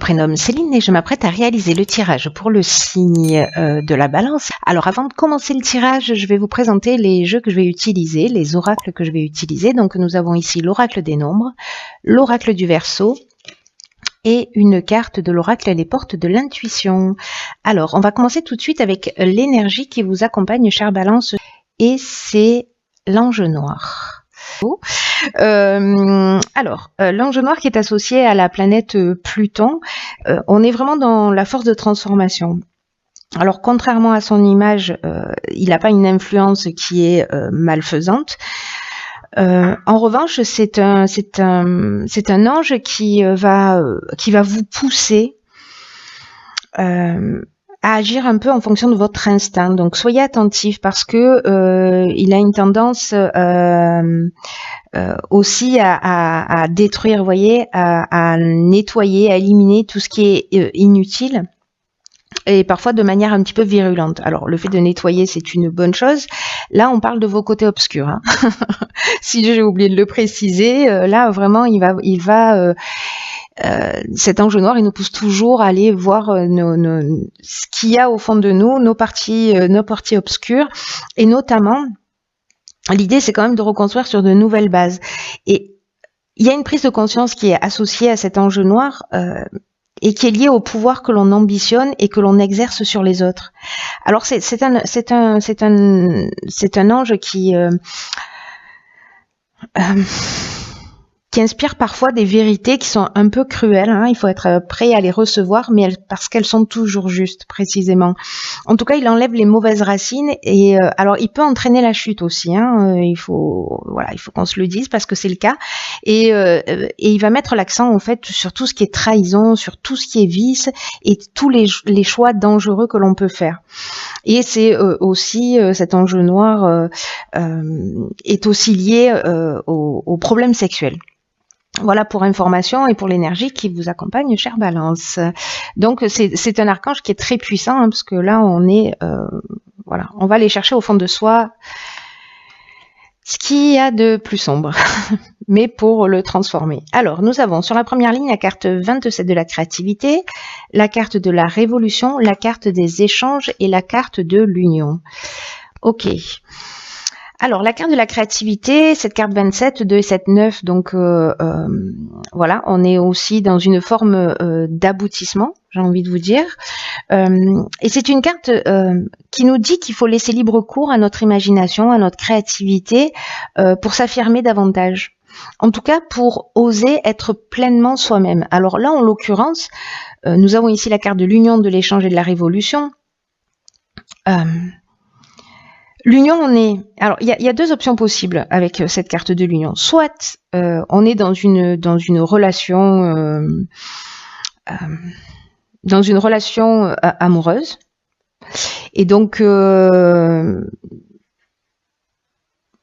Prénomme Céline et je m'apprête à réaliser le tirage pour le signe de la Balance. Alors avant de commencer le tirage, je vais vous présenter les jeux que je vais utiliser, les oracles que je vais utiliser. Donc nous avons ici l'oracle des nombres, l'oracle du Verseau et une carte de l'oracle Les portes de l'intuition. Alors on va commencer tout de suite avec l'énergie qui vous accompagne, chère Balance, et c'est l'ange noir. L'ange noir qui est associé à la planète Pluton, on est vraiment dans la force de transformation. Alors contrairement à son image, il n'a pas une influence qui est malfaisante. En revanche, c'est un ange qui va vous pousser à agir un peu en fonction de votre instinct. Donc soyez attentifs parce que il a une tendance aussi à détruire, vous voyez, à nettoyer, à éliminer tout ce qui est inutile et parfois de manière un petit peu virulente. Alors le fait de nettoyer, c'est une bonne chose. Là, on parle de vos côtés obscurs. Hein. Si j'ai oublié de le préciser, là vraiment, cet ange noir, il nous pousse toujours à aller voir ce qu'il y a au fond de nous, nos parties obscures, et notamment, l'idée c'est quand même de reconstruire sur de nouvelles bases. Et il y a une prise de conscience qui est associée à cet ange noir et qui est liée au pouvoir que l'on ambitionne et que l'on exerce sur les autres. Alors c'est un ange qui inspire parfois des vérités qui sont un peu cruelles. Hein. Il faut être prêt à les recevoir, mais parce qu'elles sont toujours justes, précisément. En tout cas, il enlève les mauvaises racines et alors il peut entraîner la chute aussi. Hein. Il faut qu'on se le dise parce que c'est le cas. Et il va mettre l'accent en fait sur tout ce qui est trahison, sur tout ce qui est vice et tous les choix dangereux que l'on peut faire. Et c'est aussi cet ange noir est aussi lié aux problèmes sexuels. Voilà pour information et pour l'énergie qui vous accompagne, chère Balance. Donc c'est un archange qui est très puissant hein, parce que là on est on va aller chercher au fond de soi ce qu'il y a de plus sombre, mais pour le transformer. Alors nous avons sur la première ligne la carte 27 de la créativité, la carte de la révolution, la carte des échanges et la carte de l'union. Ok. Alors, la carte de la créativité, cette carte 27, 2 et 7, 9, donc on est aussi dans une forme d'aboutissement, j'ai envie de vous dire. Et c'est une carte qui nous dit qu'il faut laisser libre cours à notre imagination, à notre créativité, pour s'affirmer davantage. En tout cas, pour oser être pleinement soi-même. Alors là, en l'occurrence, nous avons ici la carte de l'union, de l'échange et de la révolution. L'union, alors il y a deux options possibles avec cette carte de l'union. Soit on est dans une relation amoureuse, et donc il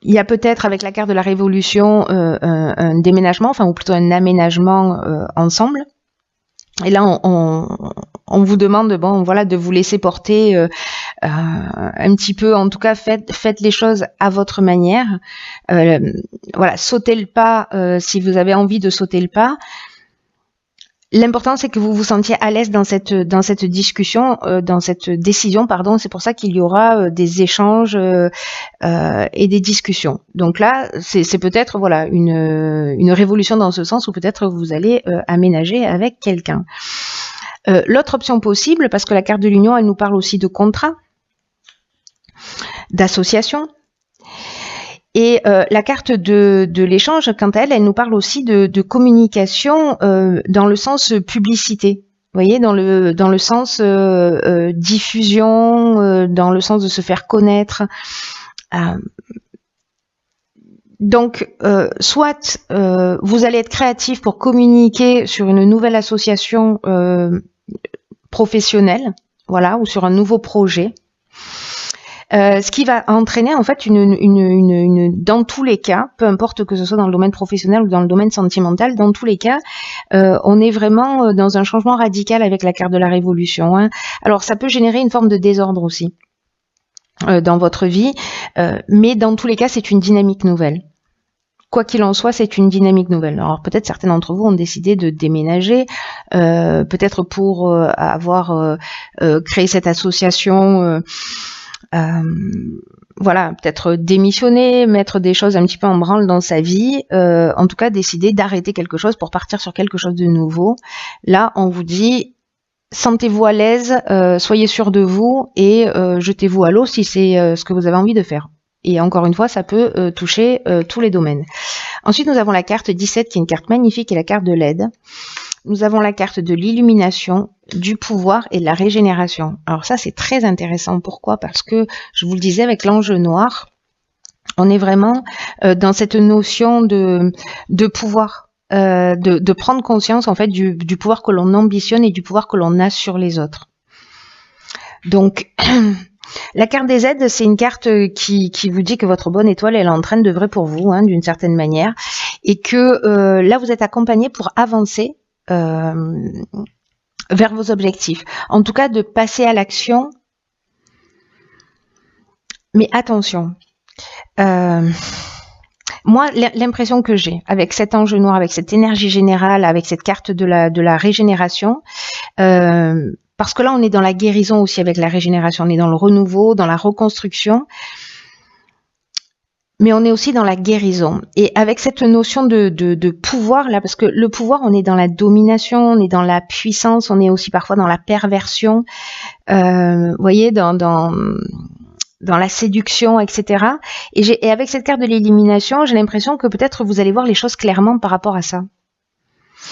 y a peut-être avec la carte de la révolution un déménagement, ou plutôt un aménagement ensemble. Et là, on vous demande, de vous laisser porter un petit peu. En tout cas, faites les choses à votre manière. Sautez le pas si vous avez envie de sauter le pas. L'important, c'est que vous vous sentiez à l'aise dans cette discussion, dans cette décision, pardon. C'est pour ça qu'il y aura des échanges et des discussions. Donc là, c'est peut-être une révolution dans ce sens où peut-être vous allez aménager avec quelqu'un. L'autre option possible, parce que la carte de l'union, elle nous parle aussi de contrat, d'association. Et la carte de l'échange, quant à elle, elle nous parle aussi de communication dans le sens publicité. Vous voyez, dans le sens diffusion, dans le sens de se faire connaître. Donc, soit vous allez être créatif pour communiquer sur une nouvelle association professionnelle, ou sur un nouveau projet. Ce qui va entraîner en fait dans tous les cas, peu importe que ce soit dans le domaine professionnel ou dans le domaine sentimental, dans tous les cas, on est vraiment dans un changement radical avec la carte de la révolution. Hein. Alors ça peut générer une forme de désordre aussi dans votre vie, mais dans tous les cas, c'est une dynamique nouvelle. quoi qu'il en soit, c'est une dynamique nouvelle. Alors peut-être certains d'entre vous ont décidé de déménager, peut-être pour avoir créé cette association, voilà, peut-être démissionner, mettre des choses un petit peu en branle dans sa vie, en tout cas décider d'arrêter quelque chose pour partir sur quelque chose de nouveau. Là, on vous dit, sentez-vous à l'aise, soyez sûr de vous et jetez-vous à l'eau si c'est ce que vous avez envie de faire. Et encore une fois, ça peut toucher tous les domaines. Ensuite, nous avons la carte 17 qui est une carte magnifique et la carte de l'aide. Nous avons la carte de l'illumination, du pouvoir et de la régénération. Alors ça, c'est très intéressant. Pourquoi? Parce que, je vous le disais, avec l'ange noir, on est vraiment dans cette notion de pouvoir, de prendre conscience en fait du pouvoir que l'on ambitionne et du pouvoir que l'on a sur les autres. Donc, la carte des aides, c'est une carte qui vous dit que votre bonne étoile, elle est en train d'œuvrer pour vous, hein, d'une certaine manière, et que là, vous êtes accompagné pour avancer vers vos objectifs. En tout cas, de passer à l'action. Mais attention, moi, l'impression que j'ai avec cet ange noir, avec cette énergie générale, avec cette carte de la régénération, parce que là, on est dans la guérison aussi avec la régénération, on est dans le renouveau, dans la reconstruction, mais on est aussi dans la guérison. Et avec cette notion de pouvoir, là, parce que le pouvoir, on est dans la domination, on est dans la puissance, on est aussi parfois dans la perversion, vous voyez, dans la séduction, etc. Et avec cette carte de l'élimination, j'ai l'impression que peut-être vous allez voir les choses clairement par rapport à ça.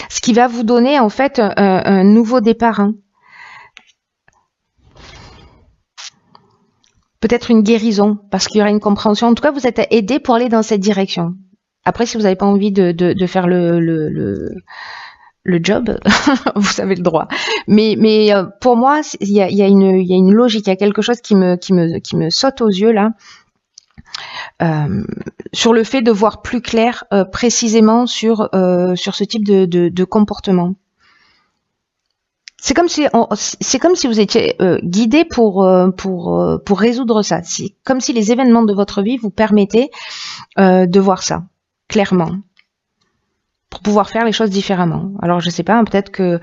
Ce qui va vous donner, en fait, un nouveau départ, hein. Peut-être une guérison, parce qu'il y aura une compréhension. En tout cas, vous êtes aidé pour aller dans cette direction. Après, si vous n'avez pas envie de faire le job, vous avez le droit. Mais pour moi, il y a une logique, il y a quelque chose qui me saute aux yeux là, sur le fait de voir plus clair précisément sur ce type de comportement. C'est comme si vous étiez guidé pour résoudre ça. C'est comme si les événements de votre vie vous permettaient de voir ça clairement, pour pouvoir faire les choses différemment. Alors je sais pas, peut-être que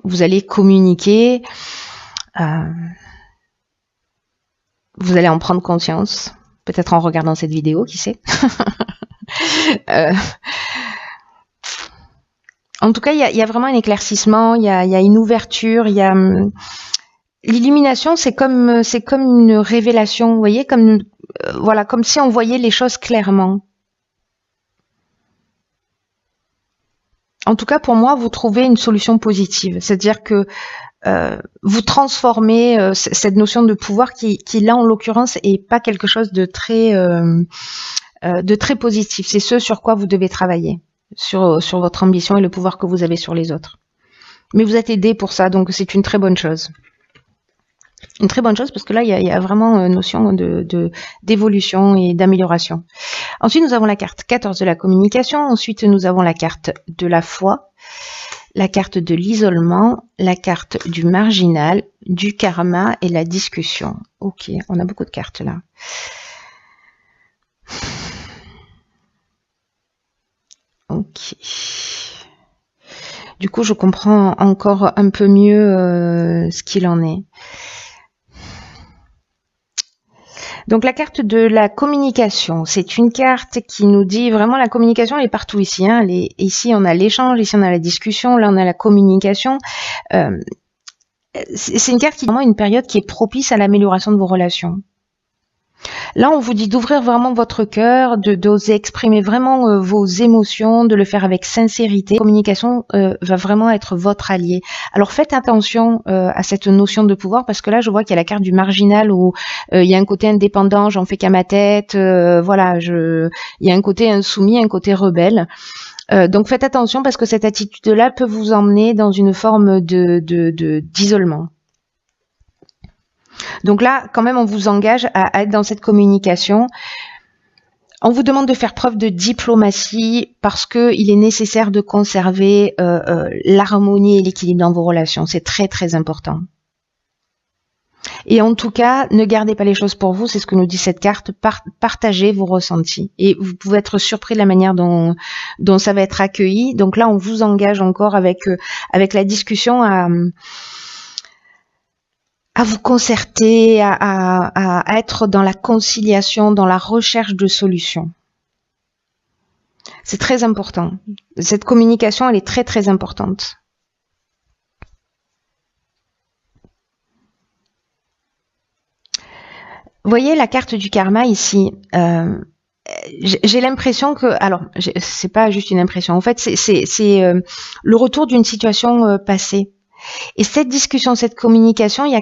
vous allez communiquer, vous allez en prendre conscience, peut-être en regardant cette vidéo, qui sait. En tout cas, il y a vraiment un éclaircissement, il y a une ouverture, il y a l'illumination, c'est comme une révélation, vous voyez, comme voilà, comme si on voyait les choses clairement. En tout cas, pour moi, vous trouvez une solution positive, c'est-à-dire que vous transformez cette notion de pouvoir qui là, en l'occurrence, est pas quelque chose de très positif. C'est ce sur quoi vous devez travailler. Sur votre ambition et le pouvoir que vous avez sur les autres. Mais vous êtes aidé pour ça, donc c'est une très bonne chose. Une très bonne chose parce que là, il y a vraiment une notion d'évolution et d'amélioration. Ensuite, nous avons la carte 14 de la communication. Ensuite, nous avons la carte de la foi, la carte de l'isolement, la carte du marginal, du karma et la discussion. Ok, on a beaucoup de cartes là. Ok. Du coup, je comprends encore un peu mieux ce qu'il en est. Donc la carte de la communication, c'est une carte qui nous dit vraiment la communication, elle est partout ici. Hein. Ici, on a l'échange, ici, on a la discussion, là, on a la communication. C'est une carte qui est vraiment une période qui est propice à l'amélioration de vos relations. Là, on vous dit d'ouvrir vraiment votre cœur, d'oser exprimer vraiment vos émotions, de le faire avec sincérité. La communication va vraiment être votre allié. Alors faites attention à cette notion de pouvoir, parce que là, je vois qu'il y a la carte du marginal où il y a un côté indépendant, j'en fais qu'à ma tête, voilà, il y a un côté insoumis, un côté rebelle. Donc faites attention parce que cette attitude-là peut vous emmener dans une forme d'isolement. Donc là, quand même, on vous engage à être dans cette communication. On vous demande de faire preuve de diplomatie parce qu'il est nécessaire de conserver l'harmonie et l'équilibre dans vos relations. C'est très, très important. Et en tout cas, ne gardez pas les choses pour vous, c'est ce que nous dit cette carte, partagez vos ressentis. Et vous pouvez être surpris de la manière dont ça va être accueilli. Donc là, on vous engage encore avec la discussion à vous concerter, à être dans la conciliation, dans la recherche de solutions. C'est très important. Cette communication, elle est très très importante. Vous voyez la carte du karma ici. J'ai l'impression que, alors, c'est pas juste une impression. En fait, c'est le retour d'une situation passée. Et cette discussion, cette communication, il y a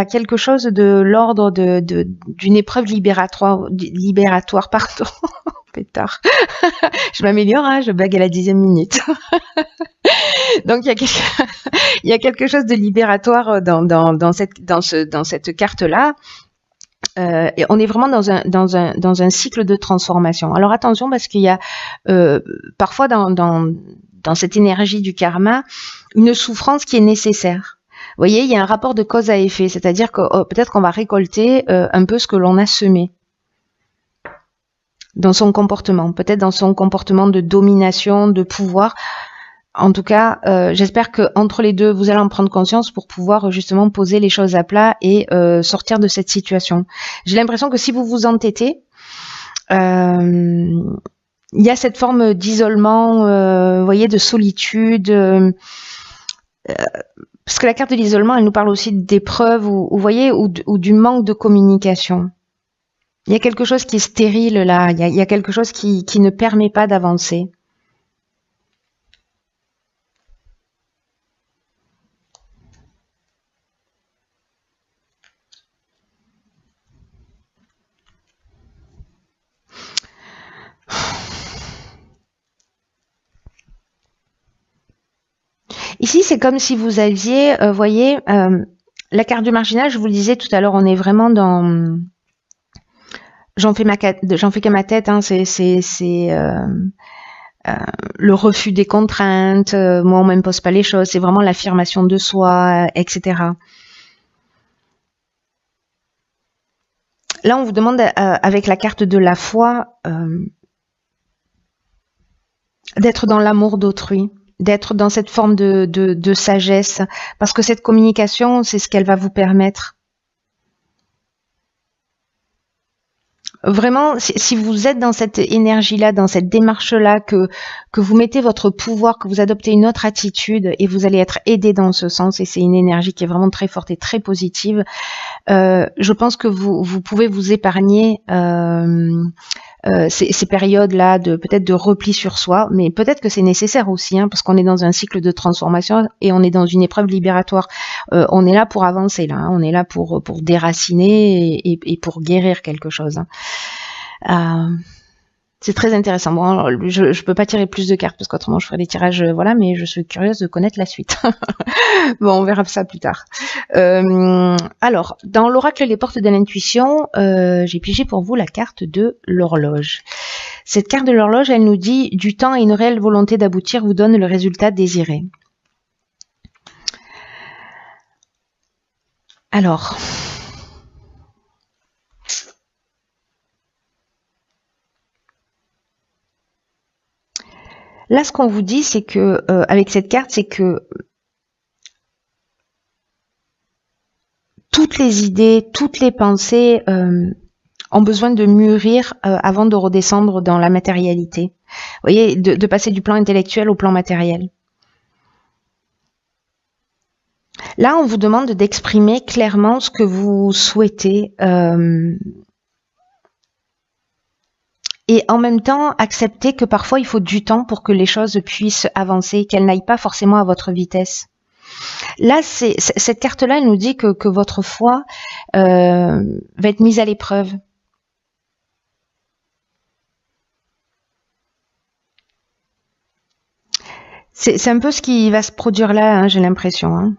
quelque chose de l'ordre d'une épreuve libératoire, pardon. Pétard. Je m'améliore, hein, je blague à la 10e minute. Donc il y a quelque chose de libératoire dans cette carte-là. Et on est vraiment dans un cycle de transformation. Alors attention, parce qu'il y a parfois dans cette énergie du karma une souffrance qui est nécessaire. Vous voyez, il y a un rapport de cause à effet, c'est-à-dire que peut-être qu'on va récolter un peu ce que l'on a semé dans son comportement, peut-être dans son comportement de domination, de pouvoir. En tout cas, j'espère que entre les deux, vous allez en prendre conscience pour pouvoir justement poser les choses à plat et sortir de cette situation. J'ai l'impression que si vous vous entêtez, il y a cette forme d'isolement, vous voyez, de solitude. Parce que la carte de l'isolement, elle nous parle aussi d'épreuves, vous voyez, ou du manque de communication. Il y a quelque chose qui est stérile là, il y a quelque chose qui ne permet pas d'avancer. Ici, c'est comme si vous aviez, voyez, la carte du marginal, je vous le disais tout à l'heure, on est vraiment dans... J'en fais qu'à ma tête, hein, c'est le refus des contraintes, moi on m'impose pas les choses, c'est vraiment l'affirmation de soi, etc. Là, on vous demande, avec la carte de la foi, d'être dans l'amour d'autrui, d'être dans cette forme de sagesse, parce que cette communication, c'est ce qu'elle va vous permettre. Vraiment, si vous êtes dans cette énergie-là, dans cette démarche-là, que vous mettez votre pouvoir, que vous adoptez une autre attitude et vous allez être aidé dans ce sens, et c'est une énergie qui est vraiment très forte et très positive, je pense que vous pouvez vous épargner ces périodes-là peut-être de repli sur soi, mais peut-être que c'est nécessaire aussi, hein, parce qu'on est dans un cycle de transformation et on est dans une épreuve libératoire. On est là pour avancer, là, hein, on est là pour déraciner et pour guérir quelque chose. Hein. C'est très intéressant. Bon, alors, je peux pas tirer plus de cartes parce qu'autrement je ferais des tirages, voilà, mais je suis curieuse de connaître la suite. Bon, on verra ça plus tard. Alors, dans l'oracle Les Portes de l'intuition, j'ai pigé pour vous la carte de l'horloge. Cette carte de l'horloge, elle nous dit « Du temps et une réelle volonté d'aboutir vous donne le résultat désiré ». Alors... Là, ce qu'on vous dit, c'est que, avec cette carte, c'est que toutes les idées, toutes les pensées ont besoin de mûrir avant de redescendre dans la matérialité. Vous voyez, de passer du plan intellectuel au plan matériel. Là, on vous demande d'exprimer clairement ce que vous souhaitez. Et en même temps, accepter que parfois il faut du temps pour que les choses puissent avancer, qu'elles n'aillent pas forcément à votre vitesse. Là, cette carte-là, elle nous dit que votre foi va être mise à l'épreuve. C'est un peu ce qui va se produire là, hein, j'ai l'impression. Hein.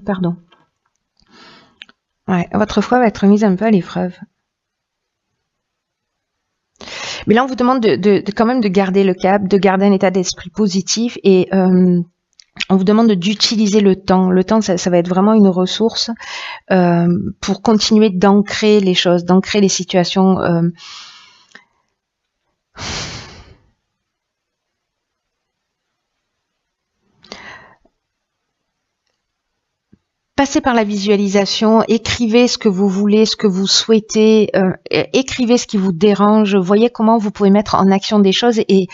Pardon. Ouais, votre foi va être mise un peu à l'épreuve. Mais là, on vous demande quand même de garder le cap, de garder un état d'esprit positif et on vous demande d'utiliser le temps. Le temps, ça va être vraiment une ressource pour continuer d'ancrer les choses, d'ancrer les situations. Passez par la visualisation, écrivez ce que vous voulez, ce que vous souhaitez, écrivez ce qui vous dérange, voyez comment vous pouvez mettre en action des choses et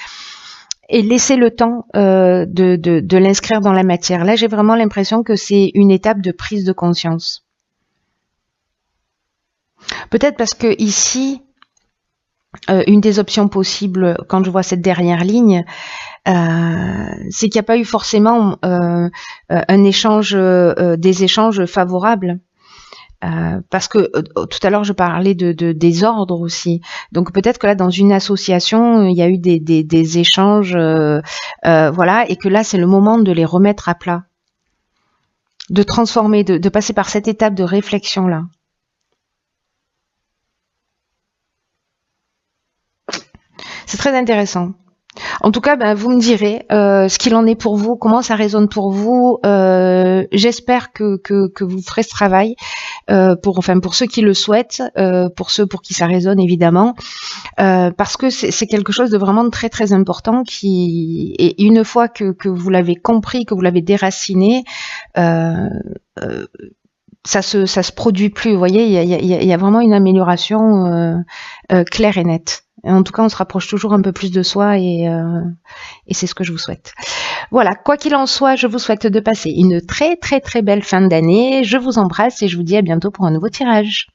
laissez le temps de l'inscrire dans la matière. Là, j'ai vraiment l'impression que c'est une étape de prise de conscience. Peut-être parce que ici, une des options possibles, quand je vois cette dernière ligne, c'est qu'il n'y a pas eu forcément un échange, des échanges favorables. Parce que tout à l'heure je parlais de désordre aussi. Donc peut-être que là dans une association il y a eu des échanges, voilà, et que là c'est le moment de les remettre à plat, de transformer, de passer par cette étape de réflexion là. C'est très intéressant. En tout cas, vous me direz ce qu'il en est pour vous, comment ça résonne pour vous. J'espère que vous ferez ce travail pour ceux qui le souhaitent, pour ceux pour qui ça résonne évidemment, parce que c'est quelque chose de vraiment très très important et une fois que vous l'avez compris, que vous l'avez déraciné, ça se produit plus. Vous voyez, il y a vraiment une amélioration claire et nette. En tout cas, on se rapproche toujours un peu plus de soi et c'est ce que je vous souhaite. Voilà, quoi qu'il en soit, je vous souhaite de passer une très très très belle fin d'année. Je vous embrasse et je vous dis à bientôt pour un nouveau tirage.